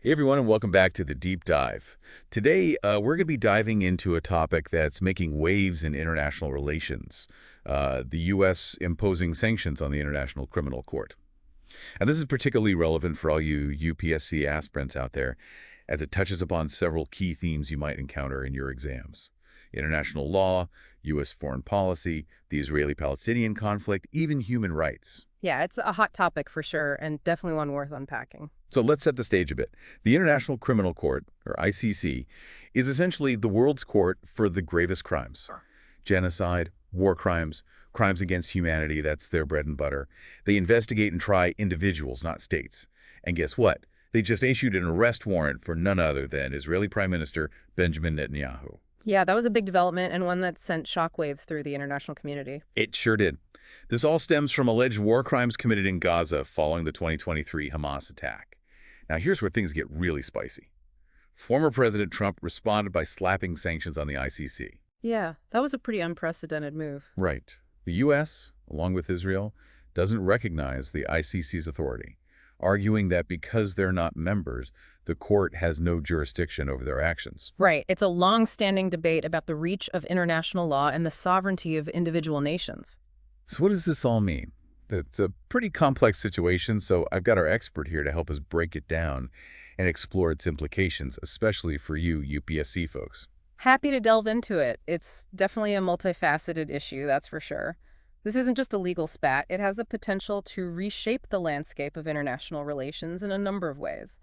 Hey everyone, and welcome back to the Deep Dive. Today, we're going to be diving into a topic that's making waves in international relations, the U.S. imposing sanctions on the International Criminal Court. And this is particularly relevant for all you UPSC aspirants out there, as it touches upon several key themes you might encounter in your exams. International law, U.S. foreign policy, the Israeli-Palestinian conflict, even human rights. Yeah, it's a hot topic for sure, and definitely one worth unpacking. So let's set the stage a bit. The International Criminal Court, or ICC, is essentially the world's court for the gravest crimes. Genocide, war crimes, crimes against humanity, that's their bread and butter. They investigate and try individuals, not states. And guess what? They just issued an arrest warrant for none other than Israeli Prime Minister Benjamin Netanyahu. Yeah, that was a big development and one that sent shockwaves through the international community. It sure did. This all stems from alleged war crimes committed in Gaza following the 2023 Hamas attack. Now, here's where things get really spicy. Former President Trump responded by slapping sanctions on the ICC. Yeah, that was a pretty unprecedented move. Right. The U.S., along with Israel, doesn't recognize the ICC's authority, arguing that because they're not members, the court has no jurisdiction over their actions. Right. It's a long-standing debate about the reach of international law and the sovereignty of individual nations. So what does this all mean? It's a pretty complex situation, so I've got our expert here to help us break it down and explore its implications, especially for you UPSC folks. Happy to delve into it. It's definitely a multifaceted issue, that's for sure. This isn't just a legal spat. It has the potential to reshape the landscape of international relations in a number of ways.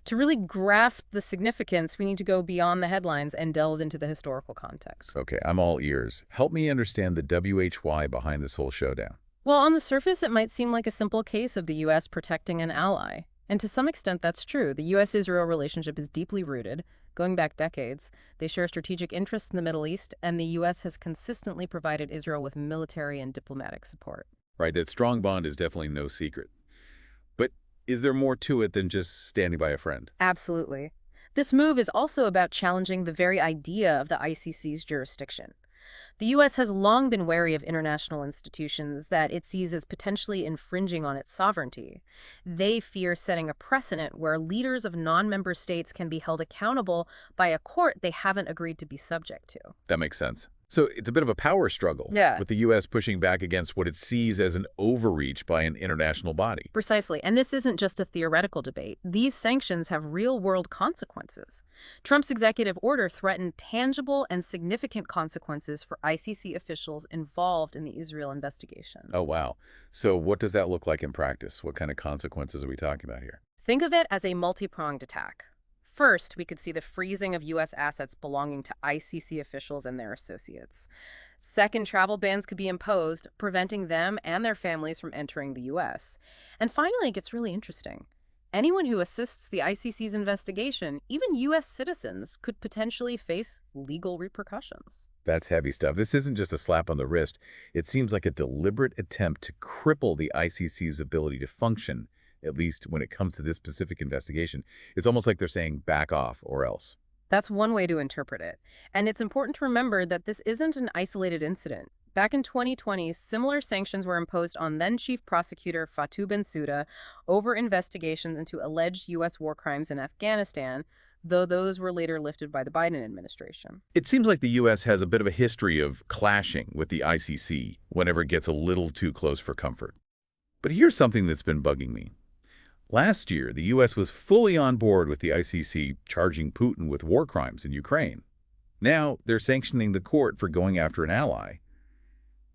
To really grasp the significance, we need to go beyond the headlines and delve into the historical context. Okay, I'm all ears. Help me understand the WHY behind this whole showdown. Well, on the surface, it might seem like a simple case of the U.S. protecting an ally. And to some extent, that's true. The U.S.-Israel relationship is deeply rooted, going back decades. They share strategic interests in the Middle East, and the U.S. has consistently provided Israel with military and diplomatic support. Right, that strong bond is definitely no secret. But is there more to it than just standing by a friend? Absolutely. This move is also about challenging the very idea of the ICC's jurisdiction. The U.S. has long been wary of international institutions that it sees as potentially infringing on its sovereignty. They fear setting a precedent where leaders of non-member states can be held accountable by a court they haven't agreed to be subject to. That makes sense. So it's a bit of a power struggle, Yeah. with the U.S. pushing back against what it sees as an overreach by an international body. Precisely. And this isn't just a theoretical debate. These sanctions have real-world consequences. Trump's executive order threatened tangible and significant consequences for ICC officials involved in the Israel investigation. Oh, wow. So what does that look like in practice? What kind of consequences are we talking about here? Think of it as a multi-pronged attack. First, we could see the freezing of U.S. assets belonging to ICC officials and their associates. Second, travel bans could be imposed, preventing them and their families from entering the U.S. And finally, it gets really interesting. Anyone who assists the ICC's investigation, even U.S. citizens, could potentially face legal repercussions. That's heavy stuff. This isn't just a slap on the wrist. It seems like a deliberate attempt to cripple the ICC's ability to function, at least when it comes to this specific investigation. It's almost like they're saying back off or else. That's one way to interpret it. And it's important to remember that this isn't an isolated incident. Back in 2020, similar sanctions were imposed on then-Chief Prosecutor Fatou Bensouda over investigations into alleged U.S. war crimes in Afghanistan, though those were later lifted by the Biden administration. It seems like the U.S. has a bit of a history of clashing with the ICC whenever it gets a little too close for comfort. But here's something that's been bugging me. Last year, the U.S. was fully on board with the ICC charging Putin with war crimes in Ukraine. Now, they're sanctioning the court for going after an ally.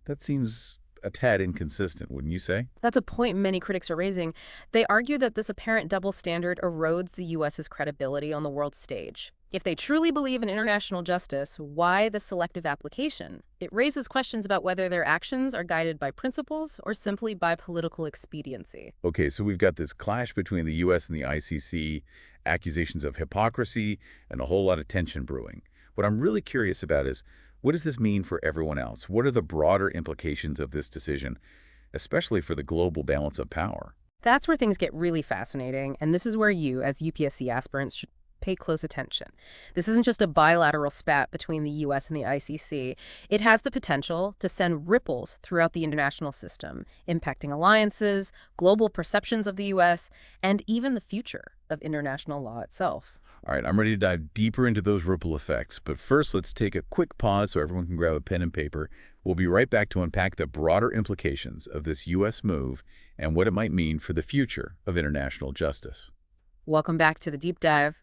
That seems a tad inconsistent, wouldn't you say? That's a point many critics are raising. They argue that this apparent double standard erodes the U.S.'s credibility on the world stage. If they truly believe in international justice, why the selective application? It raises questions about whether their actions are guided by principles or simply by political expediency. Okay, so we've got this clash between the U.S. and the ICC, accusations of hypocrisy, and a whole lot of tension brewing. What I'm really curious about is, what does this mean for everyone else? What are the broader implications of this decision, especially for the global balance of power? That's where things get really fascinating, and this is where you, as UPSC aspirants, should Pay close attention. This isn't just a bilateral spat between the U.S. and the ICC. It has the potential to send ripples throughout the international system, impacting alliances, global perceptions of the U.S., and even the future of international law itself. All right, I'm ready to dive deeper into those ripple effects, but first let's take a quick pause so everyone can grab a pen and paper. We'll be right back to unpack the broader implications of this U.S. move and what it might mean for the future of international justice. Welcome back to the deep dive.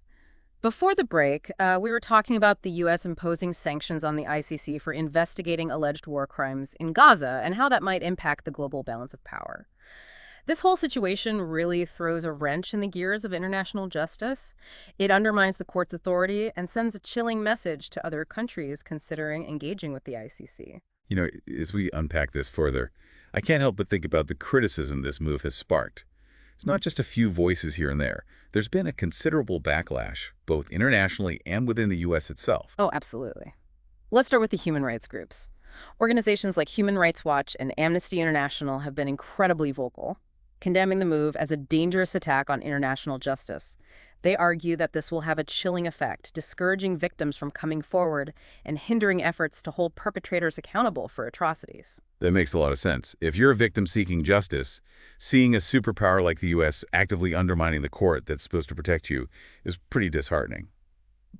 Before the break, we were talking about the U.S. imposing sanctions on the ICC for investigating alleged war crimes in Gaza and how that might impact the global balance of power. This whole situation really throws a wrench in the gears of international justice. It undermines the court's authority and sends a chilling message to other countries considering engaging with the ICC. You know, as we unpack this further, I can't help but think about the criticism this move has sparked. It's not just a few voices here and there. There's been a considerable backlash, both internationally and within the U.S. itself. Oh, absolutely. Let's start with the human rights groups. Organizations like Human Rights Watch and Amnesty International have been incredibly vocal, condemning the move as a dangerous attack on international justice. They argue that this will have a chilling effect, discouraging victims from coming forward and hindering efforts to hold perpetrators accountable for atrocities. That makes a lot of sense. If you're a victim seeking justice, seeing a superpower like the U.S. actively undermining the court that's supposed to protect you is pretty disheartening.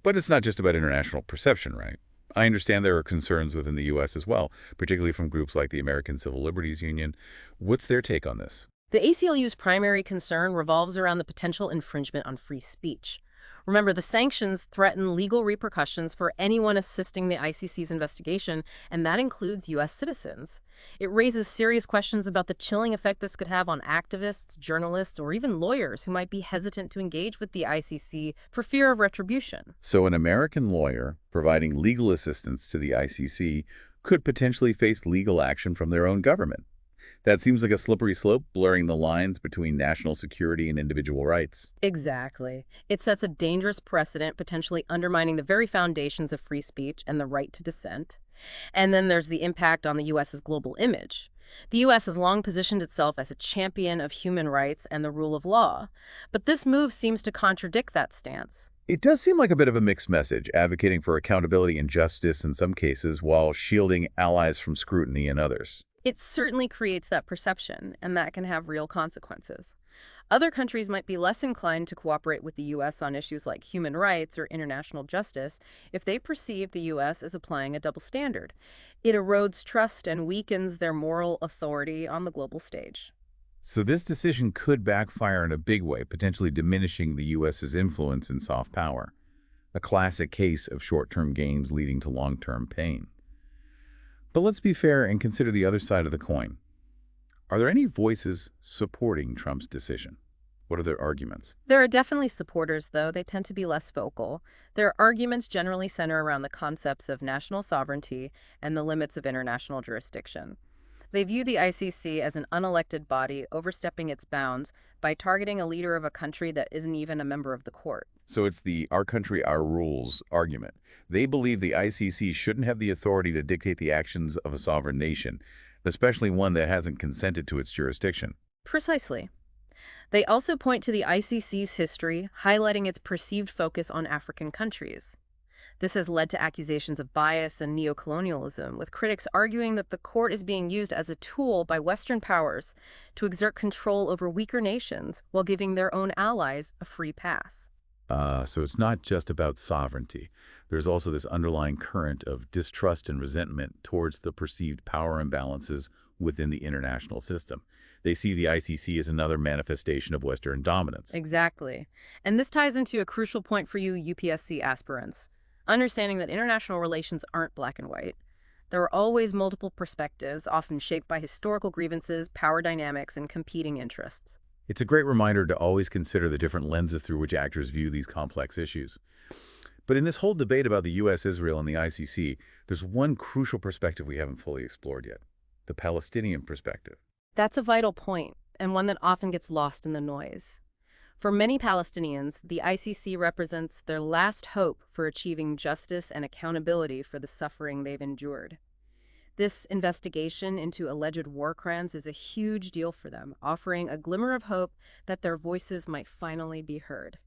But it's not just about international perception, right? I understand there are concerns within the U.S. as well, particularly from groups like the American Civil Liberties Union. What's their take on this? The ACLU's primary concern revolves around the potential infringement on free speech. Remember, the sanctions threaten legal repercussions for anyone assisting the ICC's investigation, and that includes U.S. citizens. It raises serious questions about the chilling effect this could have on activists, journalists, or even lawyers who might be hesitant to engage with the ICC for fear of retribution. So an American lawyer providing legal assistance to the ICC could potentially face legal action from their own government. That seems like a slippery slope, blurring the lines between national security and individual rights. Exactly. It sets a dangerous precedent, potentially undermining the very foundations of free speech and the right to dissent. And then there's the impact on the U.S.'s global image. The U.S. has long positioned itself as a champion of human rights and the rule of law, but this move seems to contradict that stance. It does seem like a bit of a mixed message, advocating for accountability and justice in some cases while shielding allies from scrutiny in others. It certainly creates that perception, and that can have real consequences. Other countries might be less inclined to cooperate with the U.S. on issues like human rights or international justice if they perceive the U.S. as applying a double standard. It erodes trust and weakens their moral authority on the global stage. So this decision could backfire in a big way, potentially diminishing the U.S.'s influence and soft power. A classic case of short-term gains leading to long-term pain. But let's be fair and consider the other side of the coin. Are there any voices supporting Trump's decision? What are their arguments? There are definitely supporters, though. They tend to be less vocal. Their arguments generally center around the concepts of national sovereignty and the limits of international jurisdiction. They view the ICC as an unelected body overstepping its bounds by targeting a leader of a country that isn't even a member of the court. So it's the our country, our rules argument. They believe the ICC shouldn't have the authority to dictate the actions of a sovereign nation, especially one that hasn't consented to its jurisdiction. Precisely. They also point to the ICC's history, highlighting its perceived focus on African countries. This has led to accusations of bias and neocolonialism, with critics arguing that the court is being used as a tool by Western powers to exert control over weaker nations while giving their own allies a free pass. So it's not just about sovereignty. There's also this underlying current of distrust and resentment towards the perceived power imbalances within the international system. They see the ICC as another manifestation of Western dominance. Exactly. And this ties into a crucial point for you UPSC aspirants. Understanding that international relations aren't black and white. There are always multiple perspectives, often shaped by historical grievances, power dynamics, and competing interests. It's a great reminder to always consider the different lenses through which actors view these complex issues. But in this whole debate about the U.S., Israel, and the ICC, there's one crucial perspective we haven't fully explored yet, the Palestinian perspective. That's a vital point, and one that often gets lost in the noise. For many Palestinians, the ICC represents their last hope for achieving justice and accountability for the suffering they've endured. This investigation into alleged war crimes is a huge deal for them, offering a glimmer of hope that their voices might finally be heard.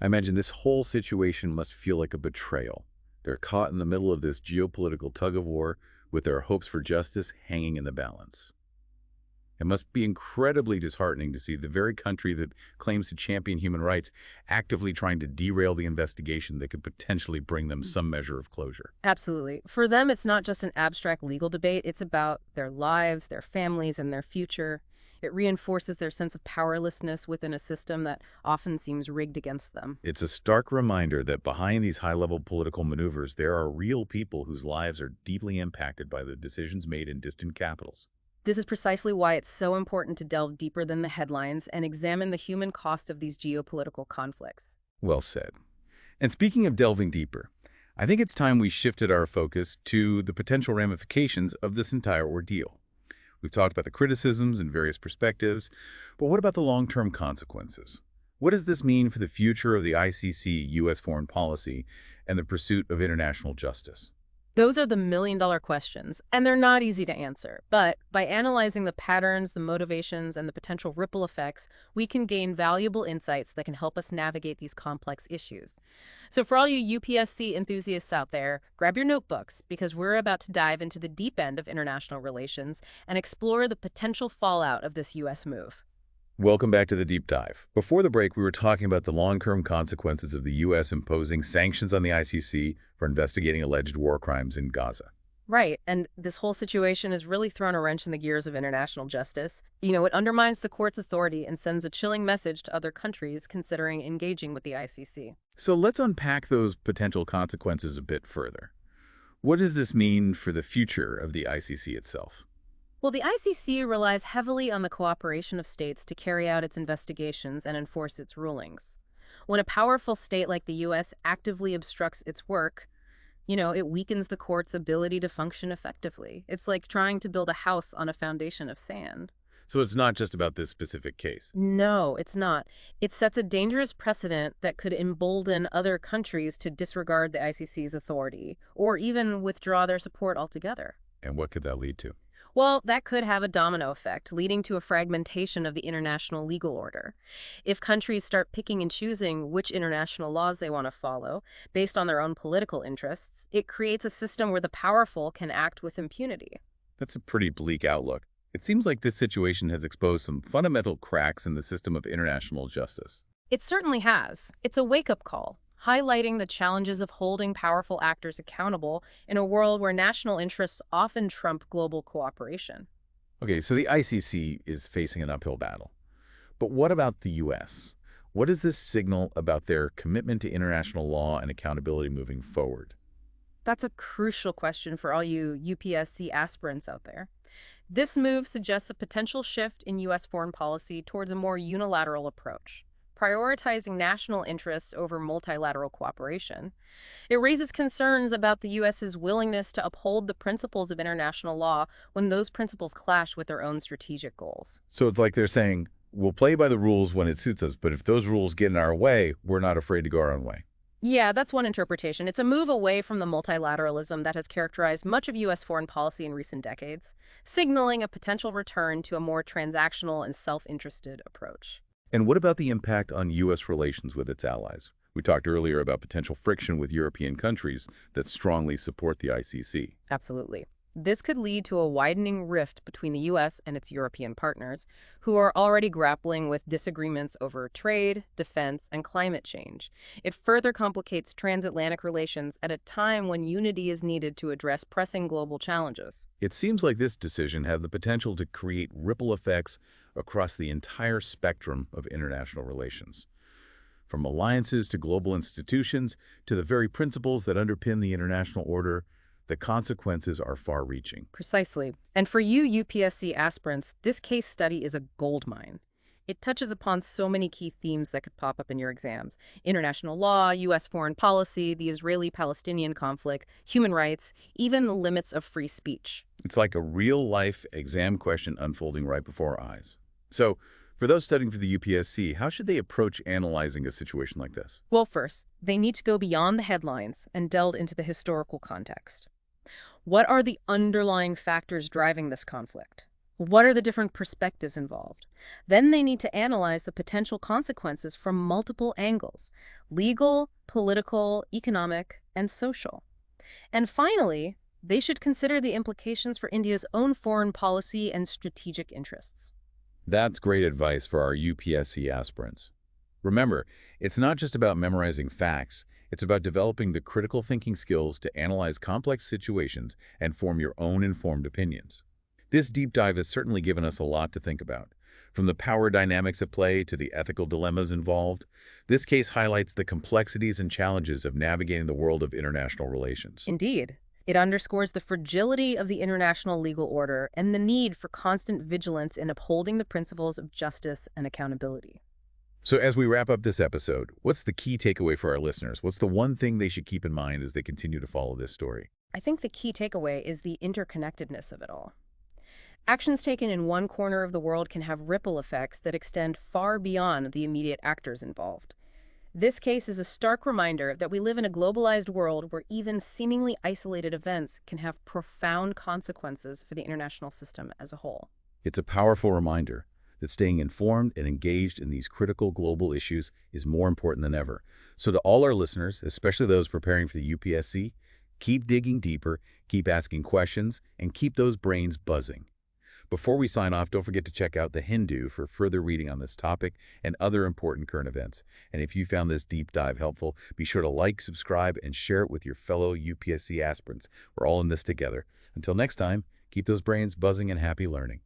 I imagine this whole situation must feel like a betrayal. They're caught in the middle of this geopolitical tug-of-war with their hopes for justice hanging in the balance. It must be incredibly disheartening to see the very country that claims to champion human rights actively trying to derail the investigation that could potentially bring them some measure of closure. Absolutely. For them, it's not just an abstract legal debate. It's about their lives, their families, and their future. It reinforces their sense of powerlessness within a system that often seems rigged against them. It's a stark reminder that behind these high-level political maneuvers, there are real people whose lives are deeply impacted by the decisions made in distant capitals. This is precisely why it's so important to delve deeper than the headlines and examine the human cost of these geopolitical conflicts. Well said. And speaking of delving deeper, I think it's time we shifted our focus to the potential ramifications of this entire ordeal. We've talked about the criticisms and various perspectives, but what about the long-term consequences? What does this mean for the future of the ICC U.S. foreign policy and the pursuit of international justice? Those are the million-dollar questions, and they're not easy to answer. But by analyzing the patterns, the motivations, and the potential ripple effects, we can gain valuable insights that can help us navigate these complex issues. So for all you UPSC enthusiasts out there, grab your notebooks, because we're about to dive into the deep end of international relations and explore the potential fallout of this U.S. move. Welcome back to the deep dive. Before the break, we were talking about the long-term consequences of the U.S. imposing sanctions on the ICC for investigating alleged war crimes in Gaza. Right, and this whole situation has really thrown a wrench in the gears of international justice. It undermines the court's authority and sends a chilling message to other countries considering engaging with the ICC. So let's unpack those potential consequences a bit further. What does this mean for the future of the ICC itself? Well, the ICC relies heavily on the cooperation of states to carry out its investigations and enforce its rulings. When a powerful state like the U.S. actively obstructs its work, it weakens the court's ability to function effectively. It's like trying to build a house on a foundation of sand. So it's not just about this specific case. No, it's not. It sets a dangerous precedent that could embolden other countries to disregard the ICC's authority or even withdraw their support altogether. And what could that lead to? Well, that could have a domino effect, leading to a fragmentation of the international legal order. If countries start picking and choosing which international laws they want to follow, based on their own political interests, it creates a system where the powerful can act with impunity. That's a pretty bleak outlook. It seems like this situation has exposed some fundamental cracks in the system of international justice. It certainly has. It's a wake-up call, highlighting the challenges of holding powerful actors accountable in a world where national interests often trump global cooperation. Okay, so the ICC is facing an uphill battle. But what about the U.S.? What does this signal about their commitment to international law and accountability moving forward? That's a crucial question for all you UPSC aspirants out there. This move suggests a potential shift in U.S. foreign policy towards a more unilateral approach, prioritizing national interests over multilateral cooperation. It raises concerns about the U.S.'s willingness to uphold the principles of international law when those principles clash with their own strategic goals. So it's like they're saying, we'll play by the rules when it suits us, but if those rules get in our way, we're not afraid to go our own way. Yeah, that's one interpretation. It's a move away from the multilateralism that has characterized much of U.S. foreign policy in recent decades, signaling a potential return to a more transactional and self-interested approach. And what about the impact on U.S. relations with its allies? We talked earlier about potential friction with European countries that strongly support the ICC. Absolutely. This could lead to a widening rift between the U.S. and its European partners, who are already grappling with disagreements over trade, defense, and climate change. It further complicates transatlantic relations at a time when unity is needed to address pressing global challenges. It seems like this decision has the potential to create ripple effects across the entire spectrum of international relations. From alliances to global institutions to the very principles that underpin the international order, the consequences are far-reaching. Precisely. And for you UPSC aspirants, this case study is a goldmine. It touches upon so many key themes that could pop up in your exams: international law, U.S. foreign policy, the Israeli-Palestinian conflict, human rights, even the limits of free speech. It's like a real-life exam question unfolding right before our eyes. So, for those studying for the UPSC, how should they approach analyzing a situation like this? Well, first, they need to go beyond the headlines and delve into the historical context. What are the underlying factors driving this conflict? What are the different perspectives involved? Then they need to analyze the potential consequences from multiple angles: legal, political, economic, and social. And finally, they should consider the implications for India's own foreign policy and strategic interests. That's great advice for our UPSC aspirants. Remember, it's not just about memorizing facts, it's about developing the critical thinking skills to analyze complex situations and form your own informed opinions. This deep dive has certainly given us a lot to think about. From the power dynamics at play to the ethical dilemmas involved, this case highlights the complexities and challenges of navigating the world of international relations. Indeed, it underscores the fragility of the international legal order and the need for constant vigilance in upholding the principles of justice and accountability. So as we wrap up this episode, what's the key takeaway for our listeners? What's the one thing they should keep in mind as they continue to follow this story? I think the key takeaway is the interconnectedness of it all. Actions taken in one corner of the world can have ripple effects that extend far beyond the immediate actors involved. This case is a stark reminder that we live in a globalized world where even seemingly isolated events can have profound consequences for the international system as a whole. It's a powerful reminder that staying informed and engaged in these critical global issues is more important than ever. So to all our listeners, especially those preparing for the UPSC, keep digging deeper, keep asking questions, and keep those brains buzzing. Before we sign off, don't forget to check out The Hindu for further reading on this topic and other important current events. And if you found this deep dive helpful, be sure to like, subscribe, and share it with your fellow UPSC aspirants. We're all in this together. Until next time, keep those brains buzzing and happy learning.